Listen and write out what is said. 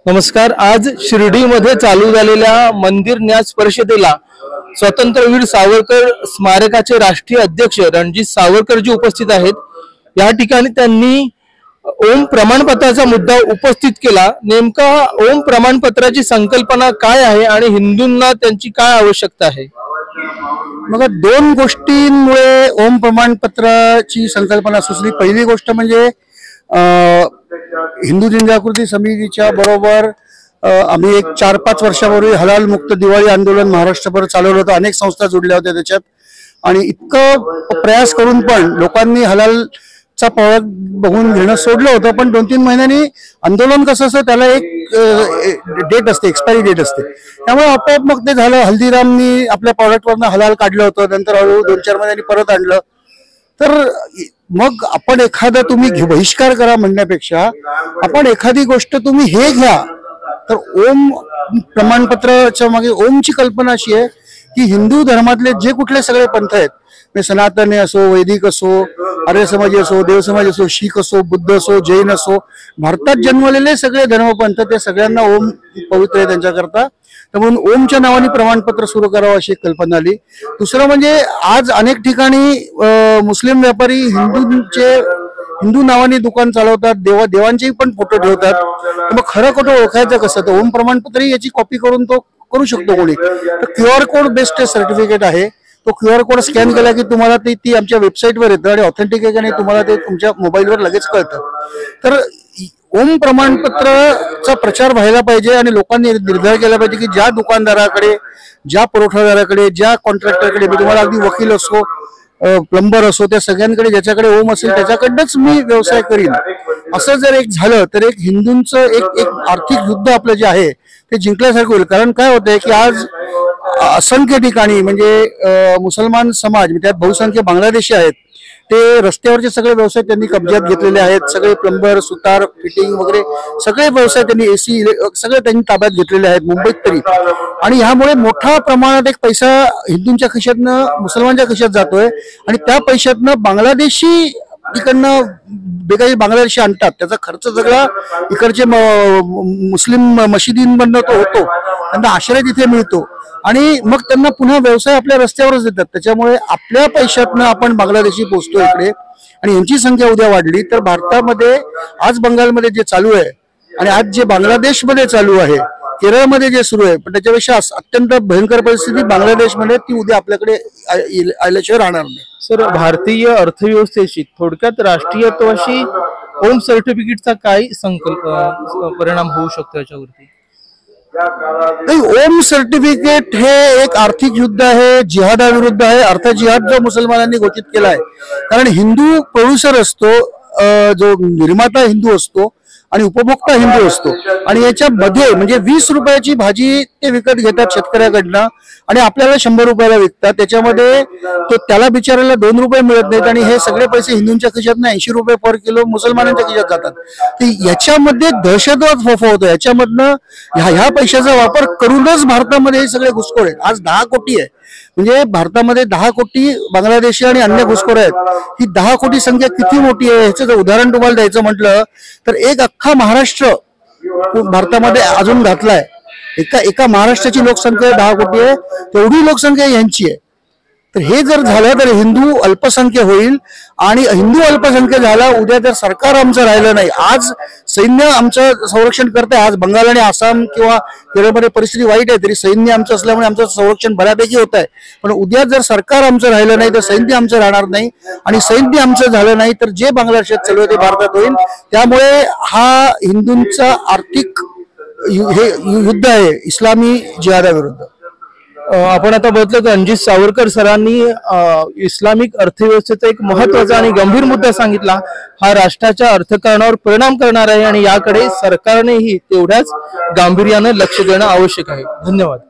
नमस्कार। आज शिर्डीमध्ये चालू झालेल्या मंदिर न्यास परिषदेला स्वातंत्र्यवीर सावरकर स्मारकाचे राष्ट्रीय अध्यक्ष रणजित सावरकरजी उपस्थित आहेत। या ठिकाणी त्यांनी ओम प्रमाणपत्राचा मुद्दा उपस्थित केला। नेमका ओम प्रमाणपत्राची संकल्पना काय आहे आणि हिंदूंना त्यांची काय आवश्यकता आहे? मग दोन गोष्टींमुळे ओम प्रमाणपत्राची संकल्पना सुचली। पहिली गोष्ट म्हणजे हिंदू जनजागृती समितीच्या बरोबर आम्ही एक 4-5 वर्षापूर्वी हलाल मुक्त दिवाळी आंदोलन महाराष्ट्रभर चालवलं होतं। अनेक संस्था जुडल्या होत्या त्याच्यात आणि इतकं प्रयास करून पण लोकांनी हलालचा प्रॉडक्ट बघून घेणं सोडलं होतं। पण 2-3 महिन्यांनी आंदोलन कसं असतं त्याला एक डेट असते, एक्सपायरी डेट असते, त्यामुळे आपोआप मग ते झालं। हल्दीरामनी आपल्या प्रॉडक्टवरनं हलाल काढलं होतं, नंतर हळूहळू 2-4 महिन्यांनी परत आणलं। तर मग आपण एखादा तुम्ही बहिष्कार करा म्हणण्यापेक्षा आपण एखादी गोष्ट तुम्ही हे घ्या। तर ओम प्रमाणपत्राच्या मागे ओमची कल्पना अशी आहे की हिंदू धर्मातले जे कुठले सगळे पंथ आहेत, सनातनी असो, वैदिक असो, आर्य समाजी असो, देव समाज असो, शीख असो, बुद्ध असो, जैन असो, भारतात जन्मलेले सगळे धर्मपंथ ते सगळ्यांना ओम पवित्र आहे त्यांच्याकरता। म्हणून ओमच्या नावाने प्रमाणपत्र सुरू करावं अशी कल्पना आली। दुसरं म्हणजे आज अनेक ठिकाणी मुस्लिम व्यापारी हिंदू नावाने दुकान चालवतात, देवांचे पण फोटो ठेवतात। मग खरं खोटं ओळखायचं कसं? तर ओम प्रमाणपत्र याची कॉपी करून तो करू शकतो कोणी। तर QR कोड बेस्ड सर्टिफिकेट आहे, तो QR कोड स्कॅन केला की तुम्हाला ती आमच्या वेबसाईटवर येतं आणि ऑथेंटिक आहे का नाही तुम्हाला ते तुमच्या मोबाईलवर लगेच कळतं। तर ओम प्रमाणपत्राचा प्रचार व्हायला पाहिजे आणि लोकांनी निर्धार केला पाहिजे की ज्या दुकानदाराकडे, ज्या पुरवठादाराकडे, ज्या कॉन्ट्रॅक्टरकडे, मी तुम्हाला अगदी वकील असो, प्लंबर असो, त्या सगळ्यांकडे ज्याच्याकडे ओम असेल त्याच्याकडनंच मी व्यवसाय करीन, असं जर एक झालं तर एक हिंदूंचं एक आर्थिक युद्ध आपलं जे आहे ते जिंकल्यासारखं होईल। कारण काय होतंय की आज असंख्य ठिकाणी म्हणजे मुसलमान समाज, त्यात बहुसंख्य बांगलादेशी आहेत, ते रस्त्यावरचे सगळे व्यवसाय त्यांनी कब्जात घेतलेले आहेत। सगळे प्लंबर, सुतार, फिटिंग वगैरे सगळे व्यवसाय त्यांनी AC सगळे त्यांनी ताब्यात घेतलेले आहेत मुंबईत तरी। आणि ह्यामुळे मोठ्या प्रमाणात एक पैसा हिंदूंच्या खिशातनं मुसलमानच्या खिशात जातोय आणि त्या पैशातनं बांगलादेशी इकडनं बेकायदेशीर बांगलादेशी आणतात, त्याचा खर्च सगळा इकडचे मुस्लिम मशिदींमधनं तो होतो, त्यांना आश्रय तिथे मिळतो आणि मग त्यांना पुन्हा व्यवसाय आपल्या रस्त्यावरच देतात। त्याच्यामुळे आपल्या पैशातनं आपण बांगलादेशी पोचतो इकडे आणि यांची संख्या उद्या वाढली तर भारतामध्ये आज बंगालमध्ये जे चालू आहे आणि आज जे बांगलादेशमध्ये चालू आहे, केरळमध्ये जे सुरू आहे, पण त्याच्यापेक्षा अत्यंत भयंकर परिस्थिती बांगलादेशमध्ये ती उद्या आपल्याकडे आल्याशिवाय राहणार नाही। सर, भारतीय अर्थव्यवस्थेची थोडक्यात राष्ट्रीयत्वाशी ओम सर्टिफिकेटचा काय परिणाम होऊ शकतो याच्यावरती? ओम सर्टिफिकेट हे एक आर्थिक युद्ध आहे, जिहादाविरुद्ध आहे। अर्थात जिहाद जो मुसलमानांनी घोषित केला आहे, कारण हिंदू प्रोड्युसर असतो, जो निर्माता हिंदू असतो आणि उपभोक्ता हिंदू असतो आणि याच्यामध्ये म्हणजे 20 रुपयाची भाजी ते विकत घेतात शेतकऱ्याकडनं आणि आपल्याला 100 रुपयाला विकतात। त्याच्यामध्ये त्याला बिचारायला 2 रुपये मिळत नाहीत आणि हे सगळे पैसे हिंदूंच्या खिशातनं 80 रुपये पर किलो मुसलमानांच्या खिशात जातात। तर याच्यामध्ये दहशतवाद फोफवतो, याच्यामधनं ह्या पैशाचा वापर करूनच भारतामध्ये हे सगळे घुसखोर आहेत। आज 10 कोटी आहे, म्हणजे भारतामध्ये 10 कोटी बांगलादेशी आणि अन्य घुसखोर आहेत। ही 10 कोटी संख्या किती मोठी आहे ह्याचं जर उदाहरण तुम्हाला द्यायचं म्हटलं तर एक अख्खा महाराष्ट्र भारतामध्ये अजून घातलाय। एका महाराष्ट्राची लोकसंख्या 10 कोटी आहे, तेवढी लोकसंख्या यांची आहे। तर हे जर झालं तर हिंदू अल्पसंख्य होईल आणि हिंदू अल्पसंख्य झाला उद्या जर सरकार आमचं राहिलं नाही, आज सैन्य आमचं संरक्षण करते, आज बंगाल आणि आसाम किंवा केरळमध्ये परिस्थिती वाईट आहे तरी सैन्य आमचं असल्यामुळे आमचं संरक्षण बऱ्यापैकी होत आहे, पण उद्या जर सरकार आमचं राहिलं नाही तर सैन्य आमचं राहणार नाही आणि सैन्य आमचं झालं नाही तर जे बांगलादेशात चालू आहे ते भारतात होईल। त्यामुळे हा हिंदूंचा आर्थिक हे युद्ध आहे इस्लामी जिहादाविरुद्ध। आपण आता बघितलं तर रणजित सावरकर सरांनी इस्लामिक अर्थव्यवस्थेचा एक महत्त्वाचा आणि गंभीर मुद्दा सांगितला। हा राष्ट्राच्या अर्थकारणावर परिणाम करणार आहे आणि याकडे सरकारनेही तेवढ्याच गांभीर्याने लक्ष देणं आवश्यक आहे। धन्यवाद।